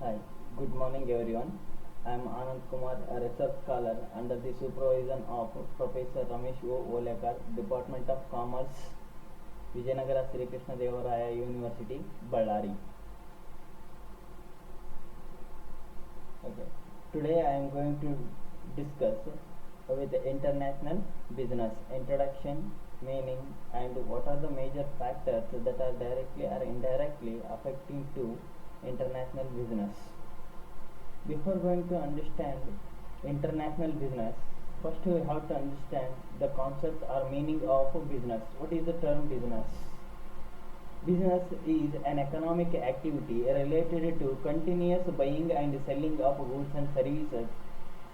Hi, good morning everyone. I am Anand Kumar, a research scholar under the supervision of Professor Ramesh O. Olekar, Department of Commerce, Vijayanagara Sri Krishna Devaraya University, Ballari. Okay. Today I am going to discuss with international business introduction, meaning, and what are the major factors that are directly or indirectly affecting to international business. Before going to understand international business, first we have to understand the concept or meaning of business. What is the term business? Business is an economic activity related to continuous buying and selling of goods and services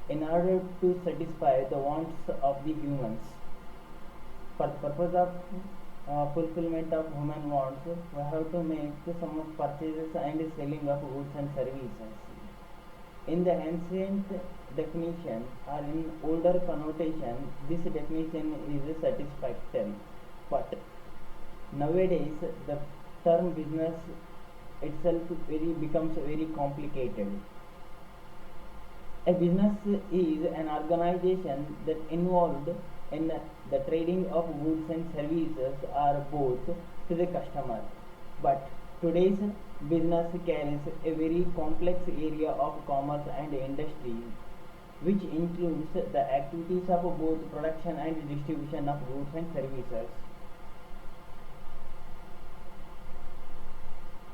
in order to satisfy the wants of the humans. For the purpose of fulfillment of human wants, we have to make some purchases and selling of goods and services. In the ancient definition or in older connotation, this definition is satisfactory. But nowadays, the term business itself becomes very complicated. A business is an organization that involved in the trading of goods and services are both to the customer. But today's business carries a very complex area of commerce and industry, which includes the activities of both production and distribution of goods and services.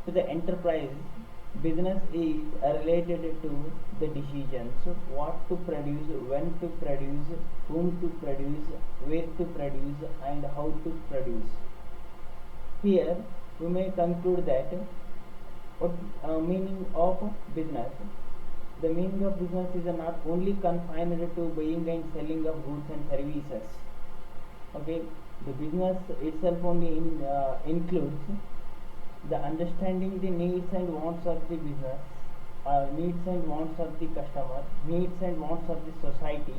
To the enterprise, business is related to the decisions what to produce, when to produce, whom to produce, where to produce, and how to produce. Here we may conclude that what meaning of business. The meaning of business is not only confined to buying and selling of goods and services. Okay, the business itself only includes the understanding the needs and wants of the business, needs and wants of the customer, needs and wants of the society,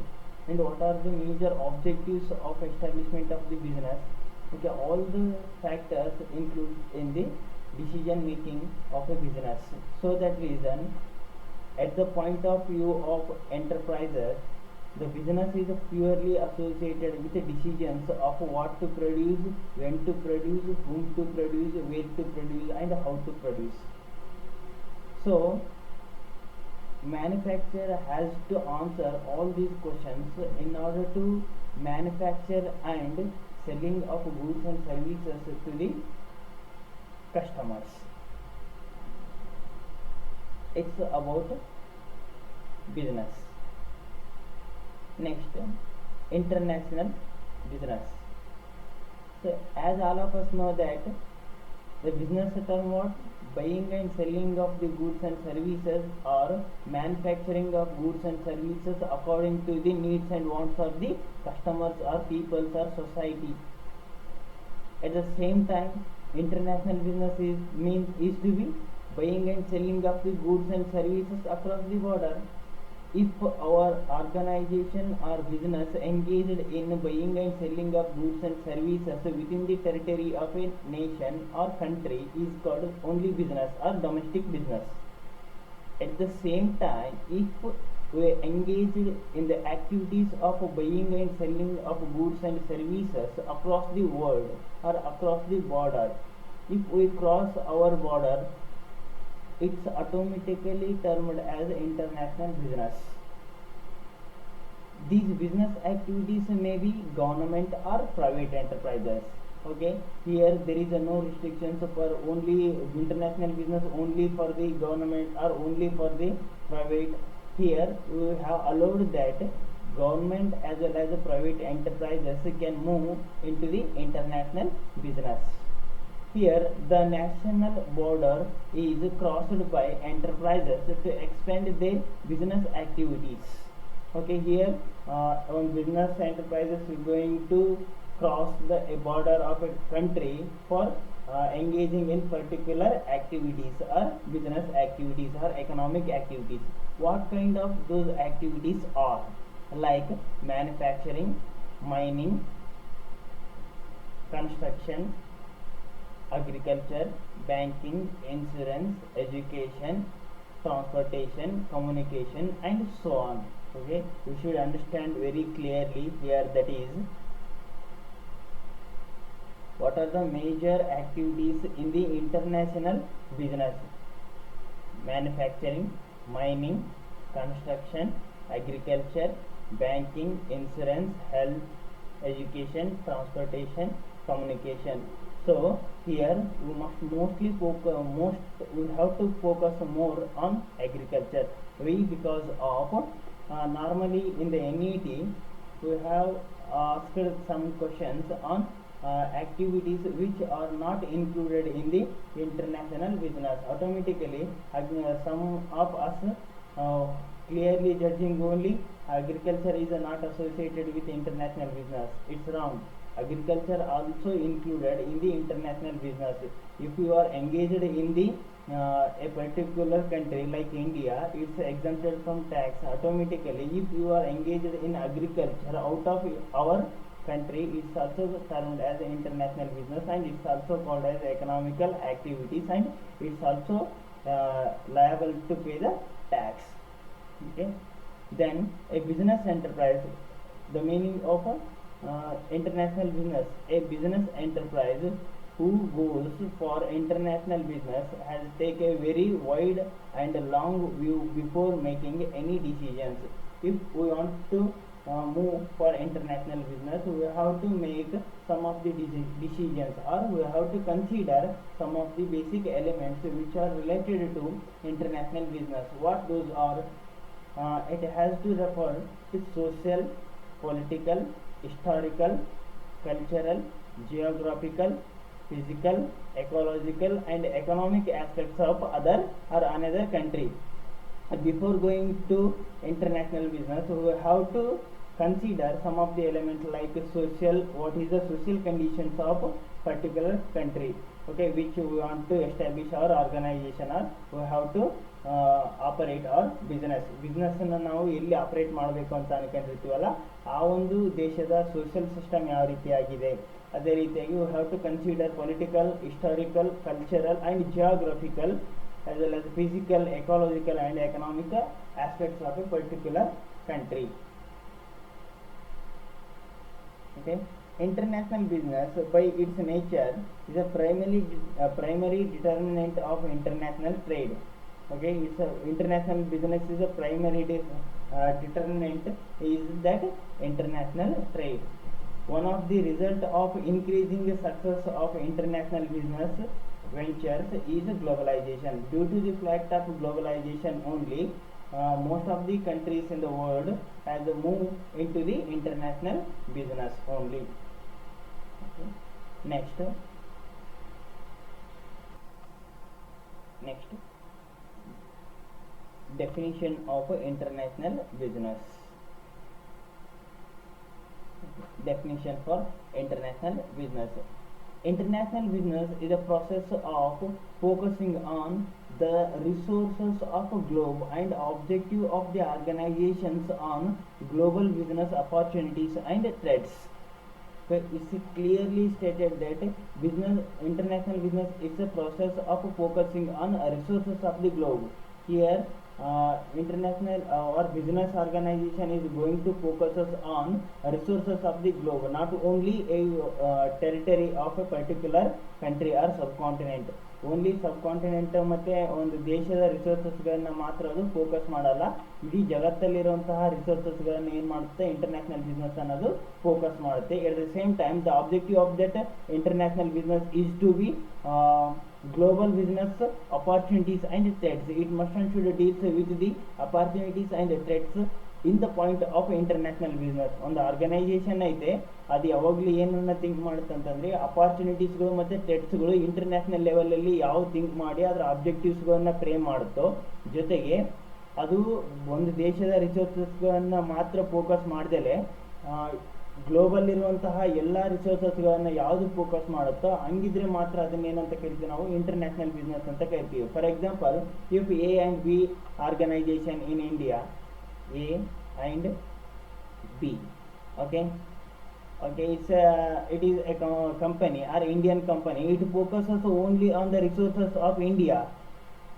and what are the major objectives of establishment of the business. Okay, all the factors include in the decision making of a business. So that reason, at the point of view of enterprises, the business is purely associated with the decisions of what to produce, when to produce, whom to produce, where to produce, and how to produce. So, manufacturer has to answer all these questions in order to manufacture and selling of goods and services to the customers. It's about business. Next, international business. So, as all of us know that the business term what? Buying and selling of the goods and services or manufacturing of goods and services according to the needs and wants of the customers or peoples or society. At the same time, international business is to be buying and selling of the goods and services across the border. If our organization or business engaged in buying and selling of goods and services within the territory of a nation or country is called only business or domestic business. At the same time, if we engaged in the activities of buying and selling of goods and services across the world or across the border, if we cross our border, it's automatically termed as international business. These business activities may be government or private enterprises. Okay, here there is no restrictions for only international business only for the government or only for the private. Here we have allowed that government as well as the private enterprises can move into the international business. Here the national border is crossed by enterprises to expand their business activities. Okay, here one business enterprises is going to cross the border of a country for engaging in particular activities or business activities or economic activities. What kind of those activities are? Like manufacturing, mining, construction, agriculture, banking, insurance, education, transportation, communication, and so on. Okay, you should understand very clearly here, that is, what are the major activities in the international business: manufacturing, mining, construction, agriculture, banking, insurance, health, education, transportation, communication. So here we must mostly focus, we have to focus more on agriculture. Why? Because of normally in the NET we have asked some questions on activities which are not included in the international business. Automatically some of us uh, clearly judging only agriculture is not associated with international business. It's wrong. Agriculture also included in the international business. If you are engaged in the a particular country like India, it's exempted from tax automatically. If you are engaged in agriculture out of our country, it's also termed as international business, and it's also called as economical activities, and it's also liable to pay the tax. Okay, then a business enterprise, the meaning of a international business: a business enterprise who goes for international business has take a very wide and long view before making any decisions. If we want to move for international business, we have to make some of the decisions, or we have to consider some of the basic elements which are related to international business. What those are? It has to refer to social, political, historical, cultural, geographical, physical, ecological, and economic aspects of other or another country. Before going to international business, we have to consider some of the elements like social, what is the social conditions of particular country, okay, which we want to establish our organization, or we have to operate or ಬಿಸ್ನೆಸ್ಸನ್ನು ನಾವು ಎಲ್ಲಿ operate ಮಾಡಬೇಕು ಅಂತ ಅನ್ಕೊಂಡಿರ್ತೀವಲ್ಲ ಆ ಒಂದು ದೇಶದ social system ಯಾವ ರೀತಿಯಾಗಿದೆ. ಅದೇ ರೀತಿಯಾಗಿ we have to consider political, historical, cultural and geographical as well as physical, ecological and economic aspects of a particular country. Okay, international business by its nature is a primary determinant of international trade. Okay, it's a international business is a primary determinant is that international trade. One of the result of increasing the success of international business ventures is globalization. Due to the fact of globalization only, most of the countries in the world has moved into the international business only. Okay. Next definition of international business. Definition for international business: international business is a process of focusing on the resources of a globe and objective of the organizations on global business opportunities and threats. So it's clearly stated that international business is a process of focusing on resources of the globe. Here international or business organization is going to focus on resources of the globe, not only a territory of a particular country or subcontinent. Only sub continent ಮತ್ತು ಒಂದು ದೇಶದ ರಿಸೋರ್ಸಸ್ಗಳನ್ನ ಮಾತ್ರ ಅದು focus ಮಾಡಲ್ಲ, ಇಡೀ ಜಗತ್ತಲ್ಲಿರುವಂತಹ ರಿಸೋರ್ಸಸ್ಗಳನ್ನು ಏನು ಮಾಡುತ್ತೆ international business ಅನ್ನೋದು ಫೋಕಸ್ ಮಾಡುತ್ತೆ. At the same time the objective of that international business is to be global business opportunities and threats. It must and should deal with the opportunities and threats in the point of international business. ಒಂದು organisation ಐತೆ ಅದು ಯಾವಾಗಲೂ ಏನನ್ನ think ಮಾಡುತ್ತೆ ಅಂತಂದರೆ ಅಪಾರ್ಚುನಿಟೀಸ್ಗಳು ಮತ್ತು ಥ್ರೆಟ್ಸ್ಗಳು international ಲೆವೆಲಲ್ಲಿ ಯಾವ ಥಿಂಕ್ ಮಾಡಿ ಅದರ ಆಬ್ಜೆಕ್ಟಿವ್ಸ್ಗಳನ್ನ ಫ್ರೇಮ್ ಮಾಡುತ್ತೋ, ಜೊತೆಗೆ ಅದು ಒಂದು ದೇಶದ ರಿಸೋರ್ಸಸ್ಗಳನ್ನು ಮಾತ್ರ ಫೋಕಸ್ ಮಾಡ್ದಲೇ ಗ್ಲೋಬಲ್ ಇರುವಂತಹ ಎಲ್ಲ ರಿಸೋರ್ಸಸ್ಗಳನ್ನು ಯಾವುದು ಫೋಕಸ್ ಮಾಡುತ್ತೋ ಹಂಗಿದ್ರೆ ಮಾತ್ರ ಅದನ್ನೇನಂತ ಕರಿತೀವಿ ನಾವು ಇಂಟರ್ನ್ಯಾಷನಲ್ ಬಿಸ್ನೆಸ್ ಅಂತ ಕರಿತೀವಿ. For example, if A and B organisation in India, A and B, okay, it is a company or Indian company. It focuses only on the resources of India.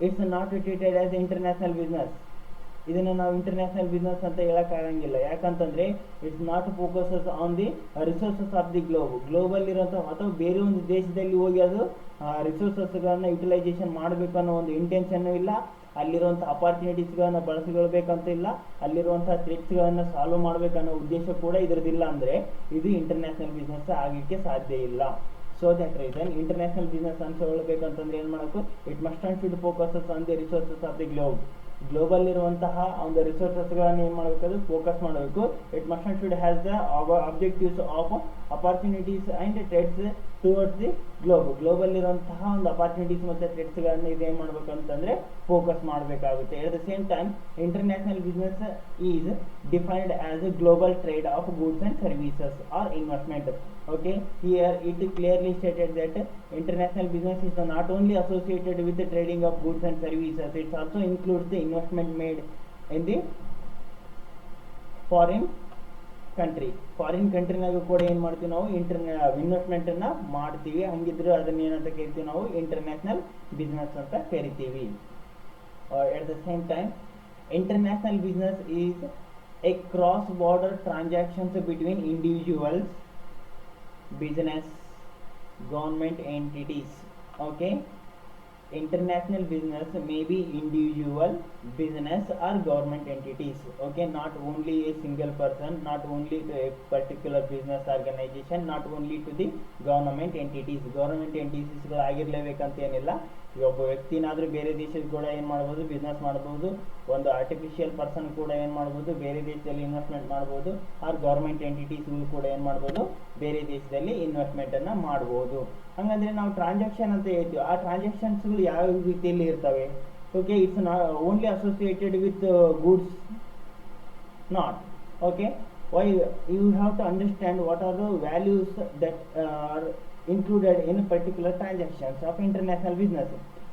It's not treated as international business. ಇದನ್ನು ನಾವು international business ಅಂತ ಹೇಳೋಕ್ಕಾಗಂಗಿಲ್ಲ. ಯಾಕಂತಂದರೆ it's not focuses on the resources of the global ಇರೋಂಥ ಅಥವಾ ಬೇರೆ ಒಂದು ದೇಶದಲ್ಲಿ ಹೋಗಿ ಅದು ರಿಸೋರ್ಸಸ್ಗಳನ್ನು ಯುಟಿಲೈಸೇಷನ್ ಮಾಡಬೇಕು ಅನ್ನೋ ಒಂದು ಇಂಟೆನ್ಷನ್ನು ಇಲ್ಲ. ಅಲ್ಲಿರುವಂಥ ಅಪಾರ್ಚುನಿಟೀಸ್ಗಳನ್ನು ಬಳಸಿಕೊಳ್ಬೇಕಂತ ಇಲ್ಲ. ಅಲ್ಲಿರುವಂಥ ಥ್ರೆಟ್ಸ್ಗಳನ್ನು ಸಾಲ್ವ್ ಮಾಡಬೇಕನ್ನೋ ಉದ್ದೇಶ ಕೂಡ ಇದರದಿಲ್ಲ. ಅಂದರೆ ಇದು ಇಂಟರ್ನ್ಯಾಷನಲ್ ಬಿಸ್ನೆಸ್ ಆಗಲಿಕ್ಕೆ ಸಾಧ್ಯ ಇಲ್ಲ. So that reason international business ಅಂತ ಹೇಳಬೇಕಂತಂದ್ರೆ ಏನು ಮಾಡಬೇಕು, it must and should focuses on the resources of the global ಇರುವಂತಹ ಒಂದು ರಿಸೋರ್ಸಸ್ಗಳನ್ನು ಏನು ಮಾಡಬೇಕು, ಫೋಕಸ್ ಮಾಡಬೇಕು. It must and should has the objectives of opportunities and threats towards the global ಇರುವಂತಹ ಒಂದು ಅಪಾರ್ಚುನಿಟೀಸ್ ಮತ್ತು ಥ್ರೆಟ್ಸ್ಗಳನ್ನು ಇದೇನು ಮಾಡಬೇಕು ಅಂತಂದರೆ ಫೋಕಸ್ ಮಾಡಬೇಕಾಗುತ್ತೆ. At the same time international business is defined as a global trade of goods and services or investment. Okay, here it clearly stated that international business is not only associated with the trading of goods and services, it also includes the investment made in the foreign country. Foreign ಕಂಟ್ರಿನಾಗ ಕೂಡ ಏನು ಮಾಡ್ತೀವಿ ನಾವು ಇನ್ವೆಸ್ಟ್ಮೆಂಟನ್ನು ಮಾಡ್ತೀವಿ. ಹಂಗಿದ್ರೆ ಅದನ್ನ ಏನಂತ ಕರಿತೀವಿ ನಾವು, ಇಂಟರ್ನ್ಯಾಷನಲ್ ಬಿಸ್ನೆಸ್ ಅಂತ ಕರಿತೀವಿ. ಎಟ್ the same time international business is A cross border transactions between individuals, business, government entities. Okay, international business may be individual business or government entities. Okay, not only a single person, not only to a particular business organization, not only to the government entities. government entities ಗಳು ಆಗಿರಲೇಬೇಕಂತ ಏನಿಲ್ಲ. ಒಬ್ಬ ವ್ಯಕ್ತಿನಾದರೂ ಬೇರೆ ದೇಶದ ಕೂಡ ಏನು ಮಾಡ್ಬೋದು, business ಮಾಡ್ಬೋದು. ಒಂದು ಆರ್ಟಿಫಿಷಿಯಲ್ ಪರ್ಸನ್ ಕೂಡ ಏನು ಮಾಡ್ಬೋದು, ಬೇರೆ ದೇಶದಲ್ಲಿ ಇನ್ವೆಸ್ಟ್ಮೆಂಟ್ ಮಾಡ್ಬೋದು. ಆರ್ ಗೌರ್ಮೆಂಟ್ ಎಂಟಿಟೀಸ್ಗಳು ಕೂಡ ಏನು ಮಾಡ್ಬೋದು, ಬೇರೆ ದೇಶದಲ್ಲಿ ಇನ್ವೆಸ್ಟ್ಮೆಂಟನ್ನು ಮಾಡ್ಬೋದು. ಹಾಗಂದರೆ ನಾವು ಟ್ರಾನ್ಸಾಕ್ಷನ್ ಅಂತ ಹೇಳ್ತೀವಿ. ಆ ಟ್ರಾನ್ಸಾಕ್ಷನ್ಸ್ಗಳು ಯಾವ ರೀತಿಯಲ್ಲಿ ಇರ್ತವೆ? Okay, it's only associated with goods not. Okay, why you have to understand what are the values that are included in particular transactions of international business.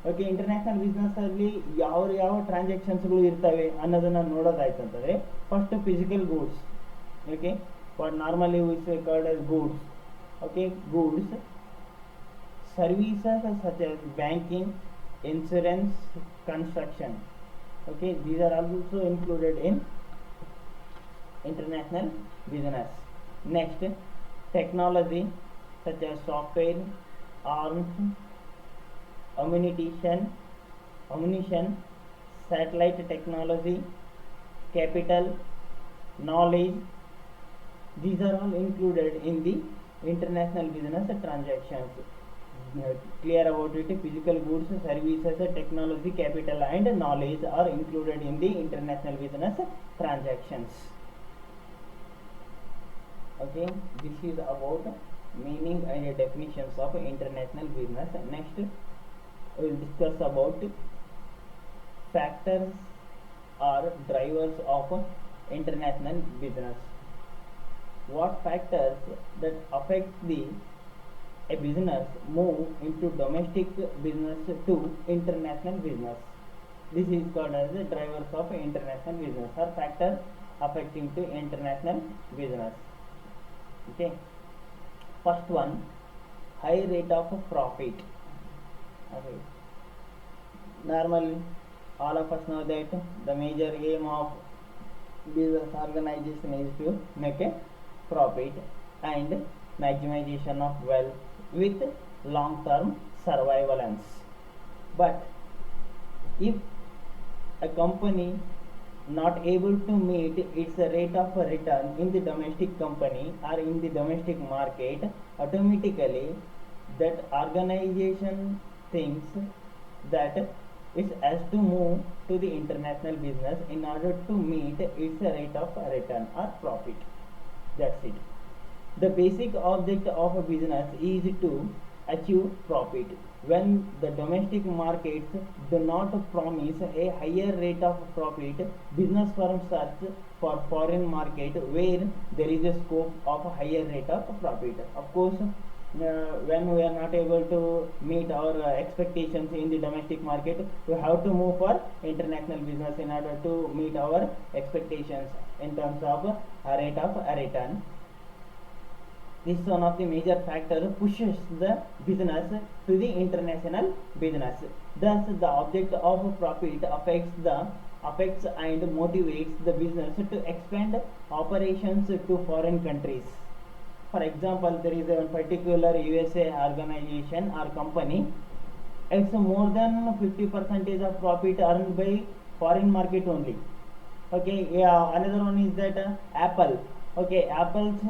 Okay, international ಬಿಸ್ನೆಸ್ಸಲ್ಲಿ ಯಾವ ಟ್ರಾನ್ಸಾಕ್ಷನ್ಸ್ಗಳು ಇರ್ತವೆ ಅನ್ನೋದನ್ನು ನೋಡೋದಾಯ್ತು ಅಂತಂದರೆ, first physical goods. Okay, what normally is called as goods. Okay, goods, services such as banking, insurance, construction. Okay, these are also included in international business. Next, technology such as software, arms, ammunition, satellite technology, capital, knowledge. These are all included in the international business transactions. Clear about it. Physical goods, services, technology, capital and knowledge are included in the international business transactions. Okay, this is about meaning and definitions of international business. Next, we will discuss about factors or drivers of international business. What factors that affect a business move into domestic business to international business? This is called as the drivers of international business or factors affecting to international business. Okay, first one, high rate of profit. Okay, normally all of us know that the major aim of business organization is to make a profit and maximization of wealth with long-term surveillance. But if a company not able to meet its rate of return in the domestic company or in the domestic market, automatically that organization thinks that it has to move to the international business in order to meet its rate of return or profit. That's it. The basic object of a business is to achieve profit. When the domestic markets do not promise a higher rate of profit, business firms search for foreign market where there is a scope of a higher rate of profit. Of course, when we are not able to meet our expectations in the domestic market, we have to move for international business in order to meet our expectations in terms of a rate of return. This is one of the major factor pushes the business to the international business. Thus, the object of profit affects and motivates the business to expand operations to foreign countries. For example, there is a particular USA organization or company. It's more than 50% of profit earned by foreign market only. Okay, yeah, another one is that Apple. Okay, Apple's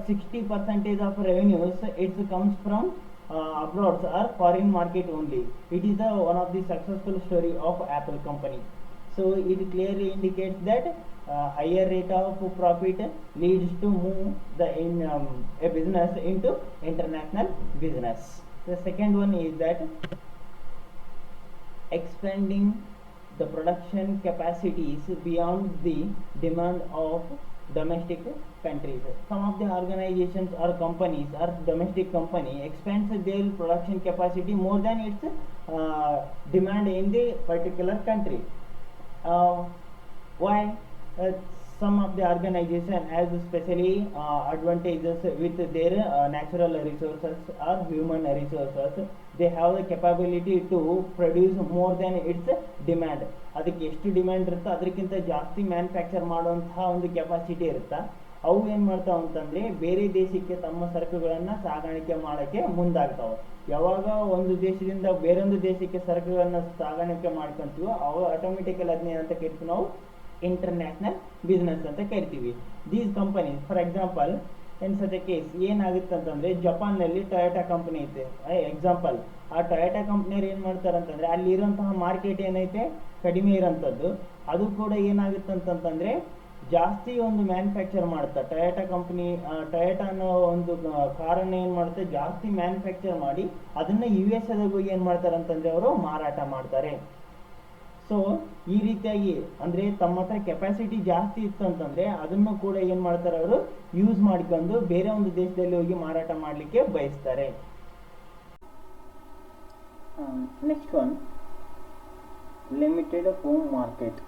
60% of revenues it comes from abroad or foreign market only. It is the one of the successful story of Apple company. So it clearly indicates that higher rate of profit leads to move a business into international business. The second one is that expanding the production capacities beyond the demand of domestic countries. Some of the organizations or companies or domestic company expands their production capacity more than its demand in the particular country. Why? Some of the organization has especially advantages with their natural resources or human resources. They have the capability to produce more than its demand. ಅದಕ್ಕೆ ಎಷ್ಟು demand ಇರುತ್ತೋ ಅದಕ್ಕಿಂತ ಜಾಸ್ತಿ manufacture ಮಾಡುವಂತಹ ಒಂದು capacity ಇರುತ್ತೆ. ಅವು ಏನು ಮಾಡ್ತಾವೆ ಅಂತಂದರೆ ಬೇರೆ ದೇಶಕ್ಕೆ ತಮ್ಮ ಸರಕುಗಳನ್ನು ಸಾಗಾಣಿಕೆ ಮಾಡೋಕ್ಕೆ ಮುಂದಾಗ್ತಾವೆ. ಯಾವಾಗ ಒಂದು ದೇಶದಿಂದ ಬೇರೊಂದು ದೇಶಕ್ಕೆ ಸರಕುಗಳನ್ನು ಸಾಗಾಣಿಕೆ ಮಾಡ್ಕೊಂತೀವೋ ಅವು ಆಟೋಮೆಟಿಕಲಿ ಅದನ್ನೇ ಅಂತ ಕರಿತೀವಿ ನಾವು ಇಂಟರ್ನ್ಯಾಷನಲ್ ಬಿಸ್ನೆಸ್ ಅಂತ ಕರಿತೀವಿ. These companies for example in such A case ಏನಾಗುತ್ತೆ ಅಂತಂದರೆ ಜಪಾನ್ನಲ್ಲಿ ಟೊಯೋಟಾ ಕಂಪನಿ ಐತೆ ಎಕ್ಸಾಂಪಲ್. ಆ ಟೊಯೋಟಾ ಕಂಪ್ನಿಯವ್ರು ಏನು ಮಾಡ್ತಾರೆ ಅಂತಂದರೆ ಅಲ್ಲಿರುವಂತಹ ಮಾರ್ಕೆಟ್ ಏನೈತೆ ಕಡಿಮೆ ಇರೋಂಥದ್ದು ಅದು ಕೂಡ ಏನಾಗುತ್ತೆ ಅಂತಂತಂದರೆ ಜಾಸ್ತಿ ಒಂದು ಮ್ಯಾನುಫ್ಯಾಕ್ಚರ್ ಮಾಡುತ್ತೆ. ಟೊಯೋಟಾ ಕಂಪ್ನಿ ಟೊಯೋಟಾ ಅನ್ನೋ ಒಂದು ಕಾರನ್ನು ಏನು ಮಾಡುತ್ತೆ ಜಾಸ್ತಿ ಮ್ಯಾನುಫ್ಯಾಕ್ಚರ್ ಮಾಡಿ ಅದನ್ನು US ಹೋಗಿ ಏನು ಮಾಡ್ತಾರೆ ಅಂತಂದರೆ ಅವರು ಮಾರಾಟ ಮಾಡ್ತಾರೆ. ಸೊ ಈ ರೀತಿಯಾಗಿ ಅಂದರೆ ತಮ್ಮ ಹತ್ರ ಕೆಪಾಸಿಟಿ ಜಾಸ್ತಿ ಇತ್ತು ಅಂತಂದರೆ ಅದನ್ನು ಕೂಡ ಏನು ಮಾಡ್ತಾರೆ ಅವರು ಯೂಸ್ ಮಾಡ್ಕೊಂಡು ಬೇರೆ ಒಂದು ದೇಶದಲ್ಲಿ ಹೋಗಿ ಮಾರಾಟ ಮಾಡಲಿಕ್ಕೆ ಬಯಸ್ತಾರೆ. Next one limited home market.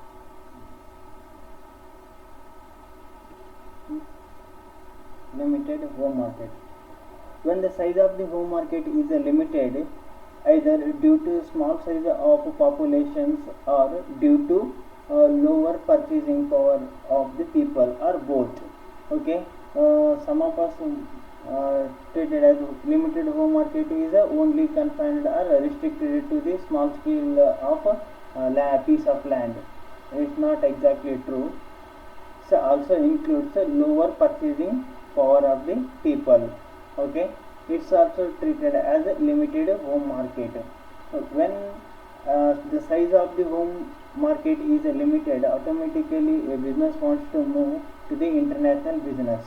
Limited home market. When the size of the home market is limited, either due to small size of populations or due to lower purchasing power of the people or both. Okay, some of us treated as limited home market is only confined or restricted to the small scale of piece of land. It's not exactly true. So also includes lower purchasing power of the people. Okay, it's also treated as a limited home market. When the size of the home market is limited, automatically a business wants to move to the international business.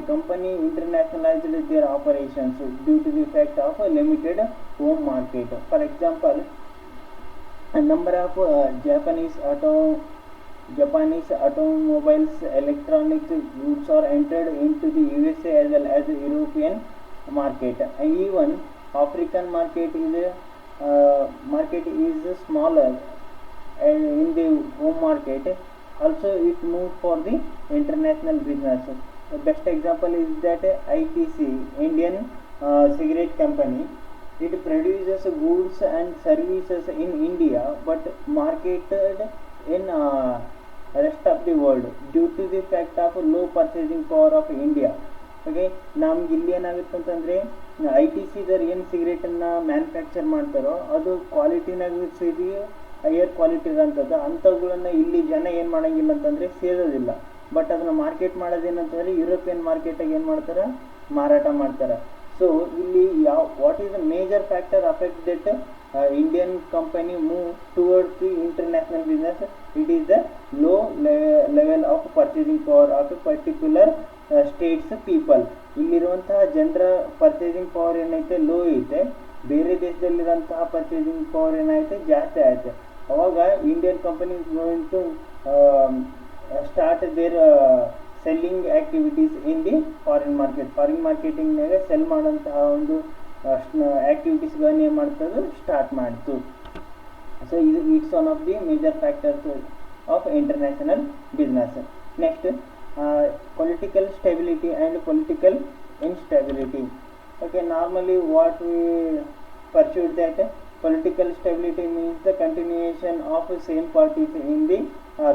A company internationalized their operations due to the fact of a limited home market. For example, a number of Japanese automobiles, electronic goods are entered into the USA as well as the European market. And even African market is smaller in the home market. Also, it moved for the international business. The best example is that ITC, Indian cigarette company. It produces goods and services in India, but marketed in rest of the world due to the fact of low purchasing power of India. Okay, ನಮ್ಗೆ ಇಲ್ಲಿ ಏನಾಗುತ್ತೆ ಅಂತಂದರೆ ITC ಏನು ಸಿಗರೇಟನ್ನು manufacture ಮಾಡ್ತಾರೋ ಅದು ಕ್ವಾಲಿಟಿನಾಗ ಸೇರಿ higher quality ಇರೋಂಥದ್ದು ಅಂಥವುಗಳನ್ನು ಇಲ್ಲಿ ಜನ ಏನು ಮಾಡೋಂಗಿಲ್ಲ ಅಂತಂದರೆ ಸೇರೋದಿಲ್ಲ. ಬಟ್ ಅದನ್ನು ಮಾರ್ಕೆಟ್ ಮಾಡೋದೇನಂತಂದರೆ ಯುರೋಪಿಯನ್ ಮಾರ್ಕೆಟಾಗಿ ಏನು ಮಾಡ್ತಾರೆ ಮಾರಾಟ ಮಾಡ್ತಾರೆ. ಸೊ ಇಲ್ಲಿ what is the major factor affect that Indian company move towards the international business? It is the low level of purchasing power of a particular states people. ಇಲ್ಲಿರುವಂತಹ ಜನರ purchasing power ಏನೈತೆ low ಐತೆ, ಬೇರೆ ದೇಶದಲ್ಲಿರುವಂತಹ purchasing power ಏನೈತೆ ಜಾಸ್ತಿ ಆಯ್ತು. ಅವಾಗ Indian company going to start their selling activities in the foreign market. Foreign ಮಾರ್ಕೆಟಿಂಗ್ನಾಗ ಸೆಲ್ ಮಾಡೋಂತಹ ಒಂದು ಆಕ್ಟಿವಿಟೀಸ್ಗಳನ್ನ ಏನು ಮಾಡ್ತದೆ ಸ್ಟಾರ್ಟ್ ಮಾಡ್ತು. ಸೊ ಇದು it's one of the major factors of international business. Next, political stability and political instability. Okay, normally what we pursued that political stability means the continuation of same parties in the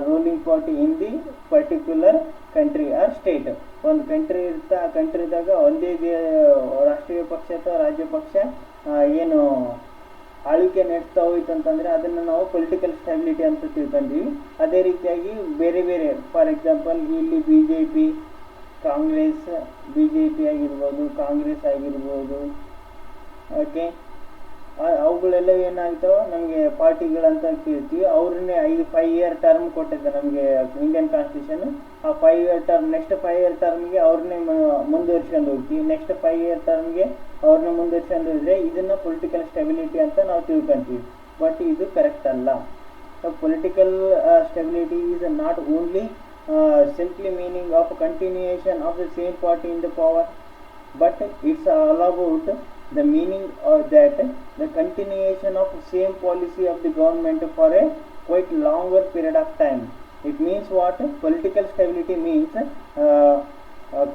ruling party in the particular country or state. ಒಂದು country ಇರುತ್ತೆ, ಆ ಕಂಟ್ರಿದಾಗ ಒಂದೇ ರಾಷ್ಟ್ರೀಯ ಪಕ್ಷ ಅಥವಾ ರಾಜ್ಯ ಪಕ್ಷ ಏನು ಆಳ್ವಿಕೆ ನಡೆಸ್ತಾ ಹೋಯ್ತು ಅಂತಂದರೆ ಅದನ್ನು ನಾವು ಪೊಲಿಟಿಕಲ್ ಸ್ಟೆಬಿಲಿಟಿ ಅಂತ ತಿಳ್ಕೊಂತೀವಿ. ಅದೇ ರೀತಿಯಾಗಿ ಬೇರೆ ಬೇರೆ, ಫಾರ್ ಎಕ್ಸಾಂಪಲ್ ಇಲ್ಲಿ ಬಿ ಜೆ ಪಿ ಆಗಿರ್ಬೋದು, ಕಾಂಗ್ರೆಸ್ ಆಗಿರ್ಬೋದು, ಓಕೆ, ಅವುಗಳೆಲ್ಲ ಏನಾಗ್ತಾವೆ ನಮಗೆ ಪಾರ್ಟಿಗಳಂತ ಕೇಳ್ತೀವಿ. ಅವ್ರನ್ನೇ 5 ಇಯರ್ ಟರ್ಮ್ ಕೊಟ್ಟಿದ್ದೆ ನಮಗೆ ಇಂಡಿಯನ್ ಕಾನ್ಸ್ಟಿಟ್ಯೂಷನ್. ಆ 5 ಇಯರ್ ಟರ್ಮ್, ನೆಕ್ಸ್ಟ್ 5 ಇಯರ್ ಟರ್ಮ್ಗೆ ಅವ್ರನ್ನೇ ಮುಂದುವರ್ಸ್ಕೊಂಡು ಹೋಗ್ತೀವಿ. ನೆಕ್ಸ್ಟ್ 5 ಇಯರ್ ಟರ್ಮ್ಗೆ ಅವ್ರನ್ನ ಮುಂದುವರ್ಸ್ಕೊಂಡು ಹೋದರೆ ಇದನ್ನು ಪೊಲಿಟಿಕಲ್ ಸ್ಟೆಬಿಲಿಟಿ ಅಂತ ನಾವು ತಿಳ್ಕೊಂತೀವಿ. ಬಟ್ ಇದು ಕರೆಕ್ಟ್ ಅಲ್ಲ. Political stability is not only simply meaning of continuation of the same party in the power, but it's all about the meaning that the continuation of same policy of the government for a quite longer period of time. It means what? Political stability means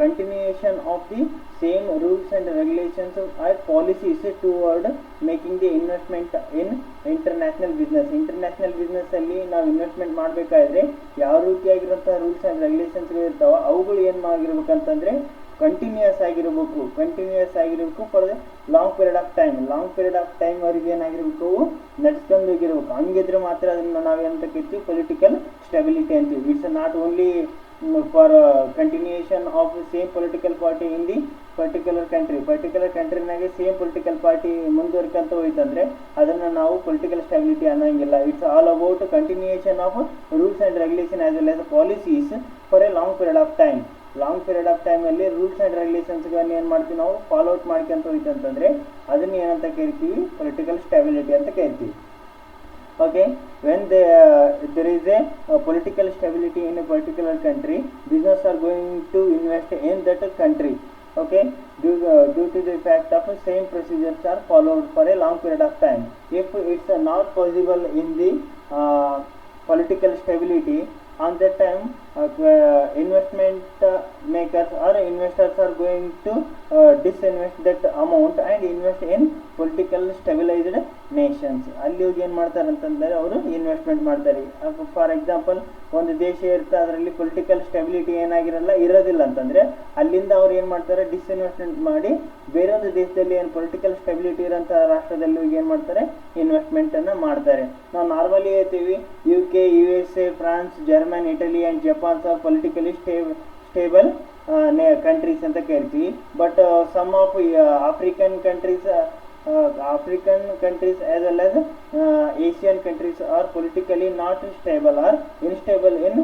continuation of the same rules and regulations or policies toward making the investment in international business. International ಬಿಸ್ನೆಸ್ಸಲ್ಲಿ ನಾವು investment ಮಾಡಬೇಕಾದ್ರೆ ಯಾವ ರೀತಿಯಾಗಿರೋಂಥ rules and ರೆಗ್ಯುಲೇಷನ್ಸ್ಗಳು ಇರ್ತಾವೆ, ಅವುಗಳು ಏನು ಆಗಿರ್ಬೇಕಂತಂದರೆ continuous ಆಗಿರಬೇಕು for the long period of time ವರೆಗೆ ಏನಾಗಿರ್ಬೇಕು, ಅವು ನಡ್ಸ್ಕೊಂಡು ಹೋಗಿರ್ಬೇಕು. ಹಂಗಿದ್ರೆ ಮಾತ್ರ ಅದನ್ನು ನಾವೇನಂತ ಕರಿತೀವಿ, ಪೊಲಿಟಿಕಲ್ ಸ್ಟೆಬಿಲಿಟಿ ಅಂತೀವಿ. It's not only for continuation of same political party in the particular ಕಂಟ್ರಿನಾಗೆ ಸೇಮ್ ಪೊಲಿಟಿಕಲ್ ಪಾರ್ಟಿ ಮುಂದುವರ್ಕಂತ ಹೋಯ್ತಂದ್ರೆ ಅದನ್ನು ನಾವು ಪೊಲಿಟಿಕಲ್ ಸ್ಟೆಬಿಲಿಟಿ ಅನ್ನೋಂಗಿಲ್ಲ. It's all about continuation of rules and regulation as well as policies for a long period of ಟೈಮಲ್ಲಿ rules and ರೆಗ್ಯುಲೇಷನ್ಸ್ಗಳನ್ನ ಏನು ಮಾಡ್ತೀವಿ ನಾವು ಫಾಲೋ ಔಟ್ ಮಾಡ್ಕೊಂತ ಹೋಯ್ತಂತಂದರೆ ಅದನ್ನು ಏನಂತ ಕರಿತೀವಿ, ಪೊಲಿಟಿಕಲ್ ಸ್ಟೆಬಿಲಿಟಿ ಅಂತ ಕರಿತೀವಿ. Okay, when there is a political stability in a particular country, business are going to invest in that country. Okay, due to the fact of same procedures are followed for a long period of time. If it's not possible in the political stability, on that time investment makers or investors are going to disinvest that amount and invest in political stabilized nations. ಅಲ್ಲಿ ಹೋಗಿ ಏನು ಮಾಡ್ತಾರೆ ಅಂತಂದರೆ ಅವರು investment ಮಾಡ್ತಾರೆ. For example ಒಂದು ದೇಶ ಇರುತ್ತೆ, ಅದರಲ್ಲಿ ಪೊಲಿಟಿಕಲ್ ಸ್ಟೆಬಿಲಿಟಿ ಇರೋದಿಲ್ಲ ಅಂತಂದರೆ ಅಲ್ಲಿಂದ ಅವ್ರು ಏನು ಮಾಡ್ತಾರೆ, ಡಿಸ್ಇನ್ವೆಸ್ಟ್ಮೆಂಟ್ ಮಾಡಿ ಬೇರೊಂದು ದೇಶದಲ್ಲಿ ಏನು ಪೊಲಿಟಿಕಲ್ ಸ್ಟೆಬಿಲಿಟಿ ಇರೋಂಥ ರಾಷ್ಟ್ರದಲ್ಲಿ ಹೋಗಿ ಏನು ಮಾಡ್ತಾರೆ, ಇನ್ವೆಸ್ಟ್ಮೆಂಟನ್ನು ಮಾಡ್ತಾರೆ. ನಾವು ನಾರ್ಮಲಿ ಹೇಳ್ತೀವಿ UK, USA, France, Germany, Italy and Japan are politically stable countries ಅಂತ ಕರಿತೀವಿ. But some of African countries as well as Asian countries are politically not stable or unstable in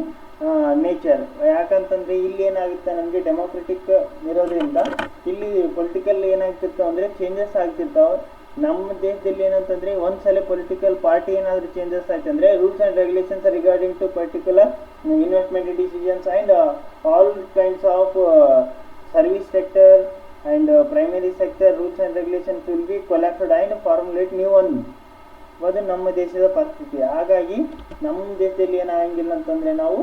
nature. ಯಾಕಂತಂದರೆ ಇಲ್ಲಿ ಏನಾಗುತ್ತೆ, ನಮಗೆ ಡೆಮೋಕ್ರೆಟಿಕ್ ಇರೋದ್ರಿಂದ ಇಲ್ಲಿ political ಏನಾಗ್ತಿರ್ತಾವೆ ಅಂದರೆ changes ಆಗ್ತಿರ್ತಾವೆ. ನಮ್ಮ ದೇಶದಲ್ಲಿ ಏನಂತಂದರೆ ಒಂದ್ಸಲ ಪೊಲಿಟಿಕಲ್ ಪಾರ್ಟಿ ಏನಾದರೂ ಚೇಂಜಸ್ ಆಯ್ತು ಅಂದರೆ rules and regulations regarding to particular investment decisions and all kinds of service sector and primary sector rules and regulations will be collapsed and formulate new one. ಅದು ನಮ್ಮ ದೇಶದ ಪರಿಸ್ಥಿತಿ. ಹಾಗಾಗಿ ನಮ್ಮ ದೇಶದಲ್ಲಿ ಏನಾಗಂಗಿಲ್ಲ ಅಂತಂದರೆ ನಾವು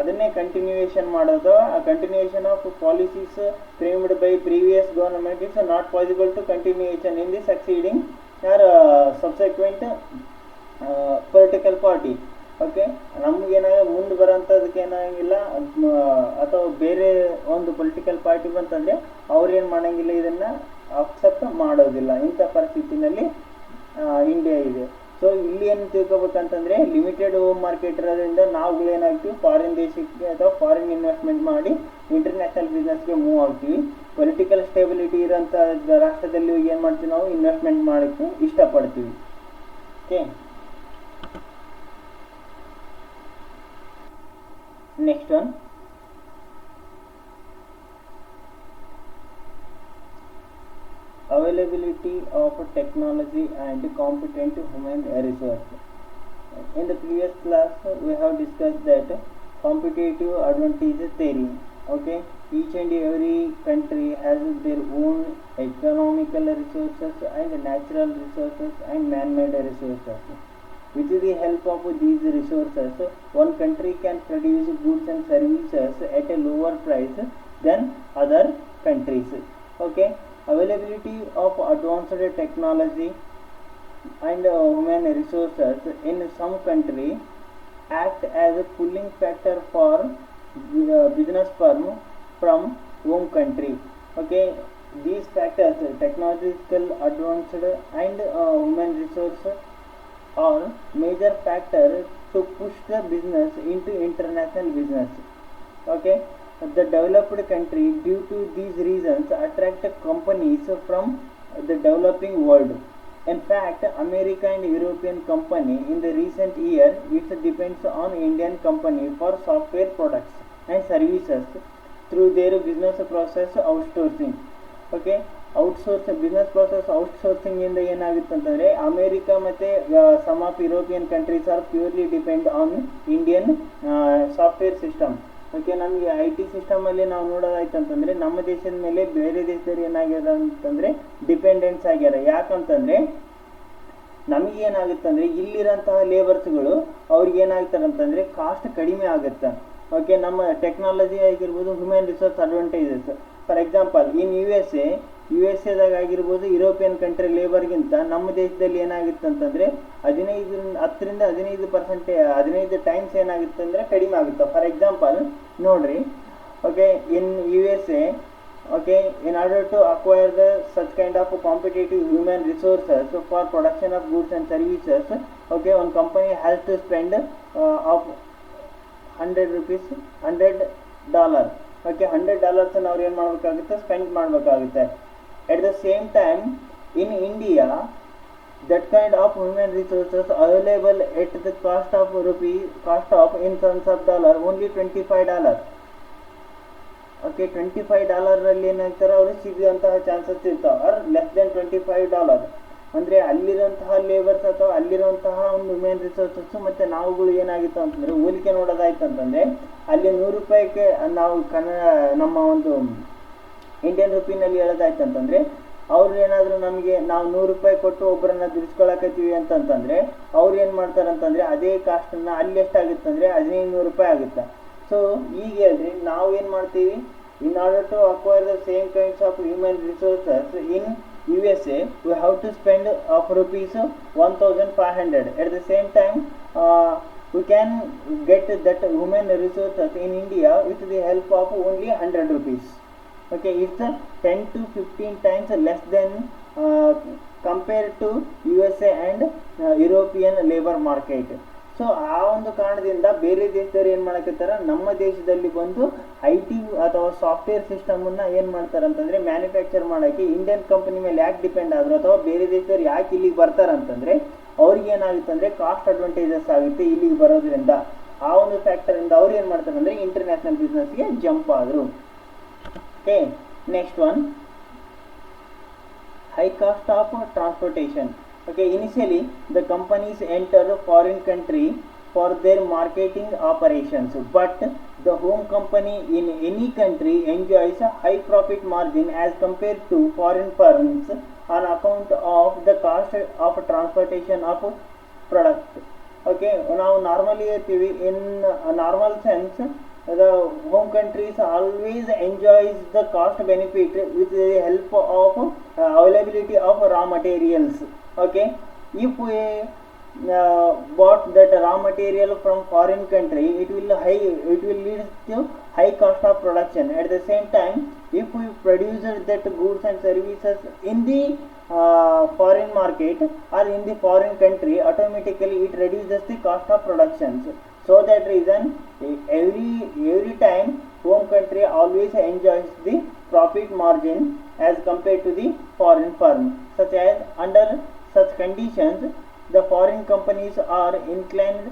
ಅದನ್ನೇ ಕಂಟಿನ್ಯೂಯೇಷನ್ ಮಾಡೋದು. ಆ continuation of policies framed by previous government it's not possible to continuation in the succeeding or subsequent political party. Okay, ಮುಂದೆ ಬರೋಂಥದಕ್ಕೆ ಏನಾಗಿಲ್ಲ, ಅಥವಾ ಬೇರೆ ಒಂದು ಪೊಲಿಟಿಕಲ್ ಪಾರ್ಟಿ ಬಂತಂದರೆ ಅವ್ರೇನು ಮಾಡೋಂಗಿಲ್ಲ, ಇದನ್ನು ಅಕ್ಸೆಪ್ಟ್ ಮಾಡೋದಿಲ್ಲ. ಇಂಥ ಪರಿಸ್ಥಿತಿನಲ್ಲಿ ಇಂಡಿಯಾ ಇದೆ. ಸೊ ಇಲ್ಲಿ ಏನು ತಿಳ್ಕೊಬೇಕಂತಂದರೆ ಲಿಮಿಟೆಡ್ ಹೋಮ್ ಮಾರ್ಕೆಟ್ ಇರೋದ್ರಿಂದ ನಾವುಗಳೇನಾಗ್ತೀವಿ, ಫಾರಿನ್ ದೇಶಕ್ಕೆ ಅಥವಾ ಫಾರಿನ್ ಇನ್ವೆಸ್ಟ್ಮೆಂಟ್ ಮಾಡಿ ಇಂಟರ್ನ್ಯಾಷನಲ್ ಬಿಸ್ನೆಸ್ಗೆ ಮೂವ್ ಆಗ್ತೀವಿ. ಪೊಲಿಟಿಕಲ್ ಸ್ಟೆಬಿಲಿಟಿ ಇರೋಂಥ ರಾಷ್ಟ್ರದಲ್ಲಿ ಏನು ಮಾಡ್ತೀವಿ, ನಾವು ಇನ್ವೆಸ್ಟ್ಮೆಂಟ್ ಮಾಡೋಕ್ಕೆ ಇಷ್ಟಪಡ್ತೀವಿ. Okay, next one, availability of technology and competent human resource. In the previous class we have discussed that competitive advantage theory. Okay, each and every country has their own economical resources and natural resources and man-made resources. With the help of these resources, one country can produce goods and services at a lower price than other countries. Okay, availability of advanced technology and human resources in some country act as a pulling factor for business firm from home country. Okay, these factors, technological advanced and human resource, are major factor to push the business into international business. Okay, the developed country due to these reasons attract companies from the developing world. In fact, American and European company in the recent year it depends on Indian company for software products and services through their business process outsourcing. Okay, outsource business process outsourcing ಇಂದ ಏನಾಗುತ್ತೆ ಅಂತಂದರೆ America ಮತ್ತು some of European countries are purely depend on Indian software system. Okay, ನಮಗೆ I T ಸಿಸ್ಟಮಲ್ಲಿ ನಾವು ನೋಡೋದಾಯ್ತು ಅಂತಂದರೆ ನಮ್ಮ ದೇಶದ ಮೇಲೆ ಬೇರೆ ದೇಶದವ್ರು ಏನಾಗ್ಯದ ಅಂತಂದರೆ ಡಿಪೆಂಡೆನ್ಸ್ ಆಗ್ಯಾರ. ಯಾಕಂತಂದರೆ ನಮಗೇನಾಗುತ್ತಂದರೆ ಇಲ್ಲಿರೋಂತಹ ಲೇಬರ್ಸ್ಗಳು ಅವ್ರಿಗೆ ಏನಾಗ್ತಾರೆ ಅಂತಂದರೆ ಕಾಸ್ಟ್ ಕಡಿಮೆ ಆಗುತ್ತೆ. ಓಕೆ, ನಮ್ಮ ಟೆಕ್ನಾಲಜಿ ಆಗಿರ್ಬೋದು, human resource advantages. For example in U S ಎದಾಗ ಆಗಿರ್ಬೋದು, ಯುರೋಪಿಯನ್ ಕಂಟ್ರಿ ಲೇಬರ್ಗಿಂತ ನಮ್ಮ ದೇಶದಲ್ಲಿ ಏನಾಗುತ್ತೆ ಅಂತಂದರೆ 15 ಟೈಮ್ಸ್ ಏನಾಗುತ್ತೆ ಅಂದರೆ ಕಡಿಮೆ ಆಗುತ್ತೆ. ಫಾರ್ ಎಕ್ಸಾಂಪಲ್ ನೋಡ್ರಿ, okay, in U S A, okay, in order to acquire the such kind of competitive human resources for production of goods and services, okay, one company has to spend of $100. Okay, $100 ಅವ್ರು ಏನು ಮಾಡಬೇಕಾಗುತ್ತೆ, spend ಮಾಡಬೇಕಾಗುತ್ತೆ. At the same time, in India, that kind of human resources available at the cost of in terms of dollar only $25. Okay, $25 ಏನಾಗ್ತಾರೆ ಅವರು ಸಿಗುವಂತಹ chances ಇರ್ತಾವೆ, R less than $25. ಅಂದರೆ ಅಲ್ಲಿರುವಂತಹ ಲೇಬರ್ಸ್ ಅಥವಾ ಅಲ್ಲಿರುವಂತಹ ಒಂದು ಹ್ಯೂಮನ್ ರಿಸೋರ್ಸಸ್ ಮತ್ತು ನಾವುಗಳು ಏನಾಗಿತ್ತು ಅಂತಂದರೆ ಹೋಲಿಕೆ ನೋಡೋದಾಯ್ತು ಅಂತಂದರೆ ಅಲ್ಲಿ $100 ನಾವು ನಮ್ಮ ಒಂದು ಇಂಡಿಯನ್ ರುಪಿನಲ್ಲಿ ಹೇಳೋದಾಯ್ತು ಅಂತಂದರೆ ಅವ್ರು ಏನಾದರೂ ನಮಗೆ ನಾವು $100 ಕೊಟ್ಟು ಒಬ್ಬರನ್ನ ದುಡಿಸ್ಕೊಳಕತ್ತೀವಿ ಅಂತಂತಂದರೆ ಅವ್ರು ಏನು ಮಾಡ್ತಾರೆ ಅಂತಂದರೆ ಅದೇ ಕಾಸ್ಟನ್ನು ಅಲ್ಲಿ ಎಷ್ಟಾಗುತ್ತೆ ಅಂದರೆ $1500 ಆಗುತ್ತೆ. ಸೊ ಈಗ ಹೇಳ್ರಿ, ನಾವು ಏನು ಮಾಡ್ತೀವಿ, in order to acquire the same kinds of human resources in USA, we have to spend of rupees 1500. At the same time, we can get that human resources in India with the help of only 100 rupees. Okay, it's 10 to 15 times less than compared to USA and European labor market. So ಆ ಒಂದು ಕಾರಣದಿಂದ ಬೇರೆ ದೇಶದವ್ರು ಏನು ಮಾಡಕತ್ತಾರ, ನಮ್ಮ ದೇಶದಲ್ಲಿ ಬಂದು ಐ ಟಿ ಅಥವಾ ಸಾಫ್ಟ್ವೇರ್ ಸಿಸ್ಟಮನ್ನು ಏನು ಮಾಡ್ತಾರೆ ಅಂತಂದರೆ ಮ್ಯಾನುಫ್ಯಾಕ್ಚರ್ ಮಾಡೋಕ್ಕೆ ಇಂಡಿಯನ್ ಕಂಪನಿ ಮೇಲೆ ಯಾಕೆ ಡಿಪೆಂಡ್ ಆದರು ಅಥವಾ ಬೇರೆ ದೇಶದವ್ರು ಯಾಕೆ ಇಲ್ಲಿಗೆ ಬರ್ತಾರೆ ಅಂತಂದರೆ ಅವ್ರಿಗೆ ಏನಾಗುತ್ತೆ ಅಂದರೆ ಕಾಸ್ಟ್ ಅಡ್ವಾಂಟೇಜಸ್ ಆಗುತ್ತೆ ಇಲ್ಲಿಗೆ ಬರೋದ್ರಿಂದ. ಆ ಒಂದು ಫ್ಯಾಕ್ಟರಿಂದ ಅವ್ರು ಏನು ಮಾಡ್ತಾರೆ ಅಂದರೆ ಇಂಟರ್ನ್ಯಾಷನಲ್ ಬಿಸ್ನೆಸ್ಗೆ ಜಂಪ್ ಆದರು. Okay, next one, high cost of transportation. Okay, initially the companies enter a foreign country for their marketing operations, but the home company in any country enjoys a high profit margin as compared to foreign firms on account of the cost of transportation of product. Okay, now normally in a normal sense the home countries always enjoys the cost benefit with the help of availability of raw materials. Okay, if we bought that raw material from foreign country, it will lead to high cost of production. At the same time, if we produce that goods and services in the foreign market or in the foreign country, automatically it reduces the cost of productions. So that reason every time home country always enjoys the profit margin as compared to the foreign firm. Such as under such conditions, the foreign companies are inclined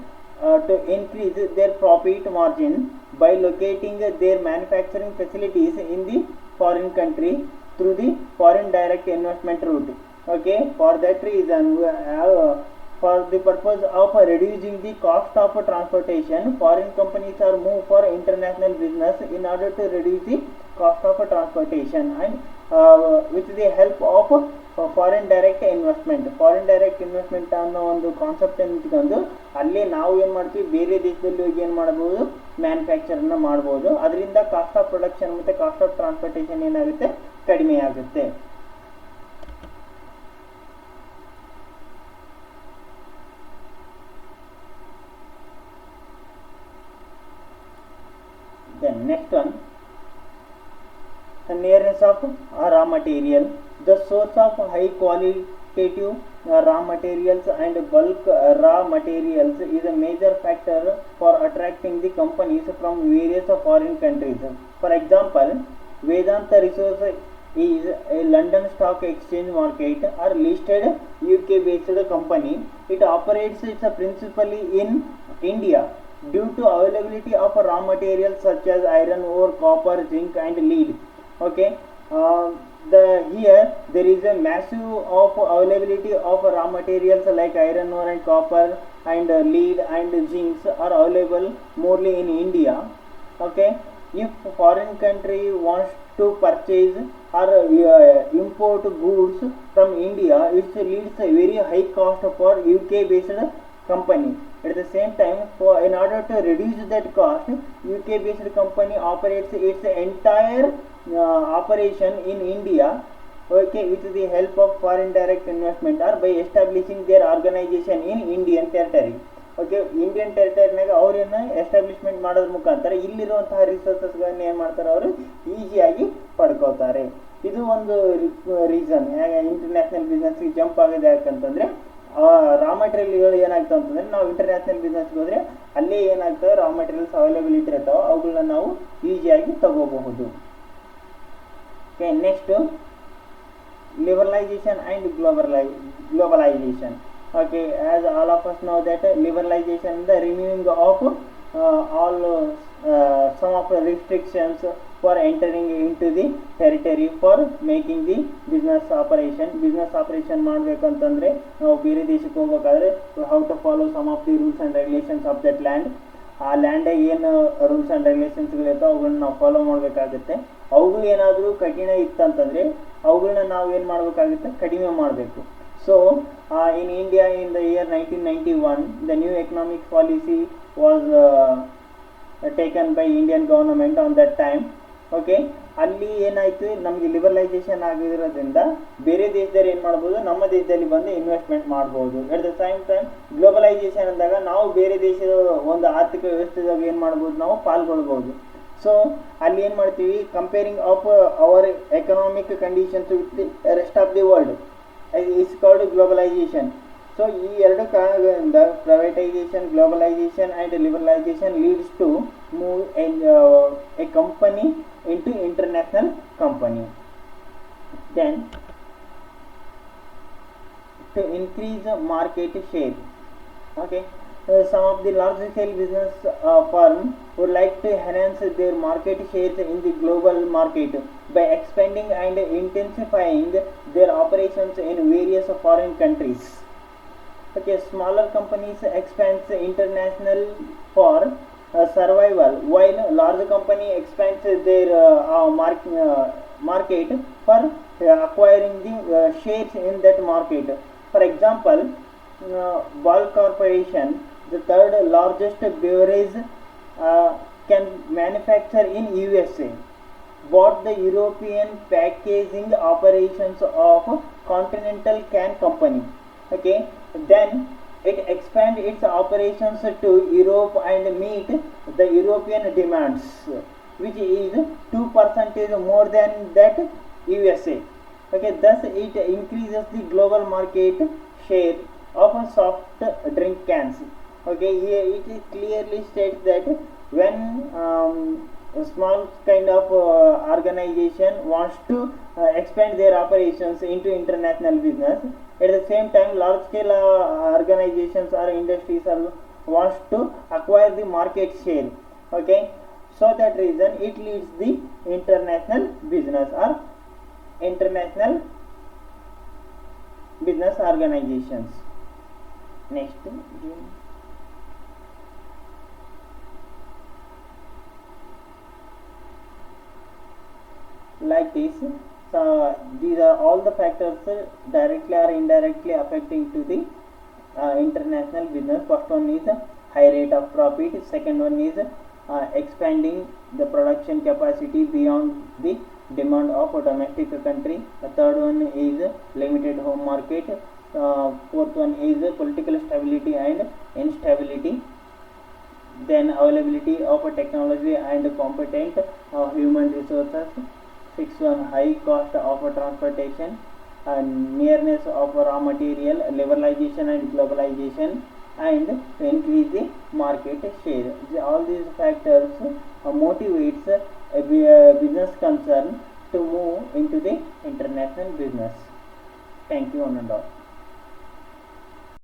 to increase their profit margin by locating their manufacturing facilities in the foreign country through the foreign direct investment route. Okay, for that reason, for the purpose of reducing the cost of transportation, foreign companies are moved for international business in order to reduce the cost of transportation and with the help of foreign direct investment ಅನ್ನೋ ಒಂದು concept ಇಟ್ಕೊಂಡು ಅಲ್ಲೇ ನಾವು ಏನು ಮಾಡ್ತೀವಿ, ಬೇರೆ ದೇಶದಲ್ಲಿ ಹೋಗಿ ಏನು ಮಾಡ್ಬೋದು, ಮ್ಯಾನುಫ್ಯಾಕ್ಚರನ್ನು ಮಾಡ್ಬೋದು. ಅದರಿಂದ ಕಾಸ್ಟ್ ಆಫ್ ಪ್ರೊಡಕ್ಷನ್ ಮತ್ತು ಕಾಸ್ಟ್ ಆಫ್ ಟ್ರಾನ್ಸ್ಪೋರ್ಟೇಷನ್ ಏನಾಗುತ್ತೆ, ಕಡಿಮೆಯಾಗುತ್ತೆ. Then next one, the nearness of raw material. The source of high qualitative raw materials and bulk raw materials is a major factor for attracting the companies from various foreign countries. For example, Vedanta Resources is a London Stock Exchange market or listed UK based company. It operates principally in India due to availability of raw materials such as iron ore, copper, zinc and lead. Okay, here there is a massive of availability of raw materials like iron ore and copper and lead and zinc are available morely in India. Okay, if foreign country wants to purchase or import goods from India, it leads a very high cost for UK based company. At the same time, in order to reduce that cost, UK based company operates its entire operation in India, okay, with the help of foreign direct investment or by establishing their organization in Indian territory. Okay, Indian ಟೆರಿಟರಿನಾಗ ಅವ್ರೇನು ಎಸ್ಟಾಬ್ಲಿಷ್ಮೆಂಟ್ ಮಾಡೋದ್ರ ಮುಖಾಂತರ ಇಲ್ಲಿರುವಂತಹ ರಿಸೋರ್ಸಸ್ಗಳನ್ನ ಏನು ಮಾಡ್ತಾರೆ, ಅವರು ಈಸಿಯಾಗಿ ಪಡ್ಕೋತಾರೆ. ಇದು ಒಂದು ರೀಸನ್ ಇಂಟರ್ನ್ಯಾಷನಲ್ ಬಿಸ್ನೆಸ್ಗೆ ಜಂಪ್ ಆಗೋದು. ಯಾಕಂತಂದರೆ ರಾ ಮೆಟೀರಿಯಲ್ಗಳು ಏನಾಗ್ತವೆ ಅಂತಂದರೆ, ನಾವು ಇಂಟರ್ನ್ಯಾಷನಲ್ ಬಿಸ್ನೆಸ್ಗೆ ಹೋದರೆ ಅಲ್ಲೇ ಏನಾಗ್ತವೆ, ರಾ ಮೆಟೀರಿಯಲ್ಸ್ ಅವೈಲಬಿಲಿಟಿ ಇರ್ತಾವೆ, ಅವುಗಳನ್ನ ನಾವು ಈಸಿಯಾಗಿ ತಗೋಬಹುದು. Okay, next liberalization and globalization. Okay, as all of us know that liberalization is the removing of all some of the restrictions for entering into the territory for making the business operation ಮಾಡಬೇಕಂತಂದ್ರೆ ನಾವು ಬೇರೆ ದೇಶಕ್ಕೆ ಹೋಗಬೇಕಾದ್ರೆ how to follow some of the rules and regulations of that land. ಆ ಲ್ಯಾಂಡಾಗ ಏನು rules and ರೆಗ್ಯುಲೇಷನ್ಸ್ಗಳಿರ್ತಾವೆ ಅವುಗಳನ್ನ ನಾವು follow ಮಾಡಬೇಕಾಗುತ್ತೆ. ಅವುಗಳು ಏನಾದರೂ ಕಠಿಣ ಇತ್ತಂತಂದರೆ ಅವುಗಳನ್ನ ನಾವು ಏನು ಮಾಡಬೇಕಾಗುತ್ತೆ, ಕಡಿಮೆ ಮಾಡಬೇಕು. So in India in the year 1991 the new economic policy was taken by Indian government on that time. Okay, ಅಲ್ಲಿ ಏನಾಯಿತು, ನಮಗೆ ಲಿಬರಲೈಸೇಷನ್ ಆಗಿರೋದ್ರಿಂದ ಬೇರೆ ದೇಶದಲ್ಲಿ ಏನು ಮಾಡ್ಬೋದು, ನಮ್ಮ ದೇಶದಲ್ಲಿ ಬಂದು ಇನ್ವೆಸ್ಟ್ಮೆಂಟ್ ಮಾಡ್ಬೋದು. ಎಟ್ ದ ಸೇಮ್ ಟೈಮ್ ಗ್ಲೋಬಲೈಸೇಷನ್ ಅಂದಾಗ ನಾವು ಬೇರೆ ದೇಶದ ಒಂದು ಆರ್ಥಿಕ ವ್ಯವಸ್ಥೆದಾಗ ಏನು ಮಾಡ್ಬೋದು, ನಾವು ಪಾಲ್ಗೊಳ್ಬೋದು. ಸೊ ಅಲ್ಲಿ ಏನು ಮಾಡ್ತೀವಿ, comparing of our economic conditions with the rest of the world is called globalization. So ಈ ಎರಡು ಕಾರಣಗಳಿಂದ privatization, globalization and liberalization leads to move a company into international company. Then to increase market share, okay, some of the large scale business firm would like to enhance their market shares in the global market by expanding and intensifying their operations in various foreign countries. Okay, smaller companies expands international for survival, while large company expands their market for acquiring the shares in that market. For example, Ball Corporation, the third largest beverage can manufacture in USA, bought the European packaging operations of Continental Can Company. Okay, then it expand its operations to Europe and meet the European demands, which is 2% more than that USA. Okay, thus it increases the global market share of soft drink cans. Okay, here it clearly states that when a small kind of organization wants to expand their operations into international business, at the same time large scale organizations or industries wants to acquire the market share. Okay, so that reason it leads the international business or international business organizations. Next, like this, these are all the factors directly or indirectly affecting to the international business. First one is high rate of profit, second one is expanding the production capacity beyond the demand of a domestic country. The third one is limited home market. Fourth one is political stability and instability. Then availability of technology and competent human resources. Sixth one, high cost of transportation, nearness of raw material, liberalization and globalization, and increase the market share. All these factors motivates a business concern to move into the international business. Thank you, one and all.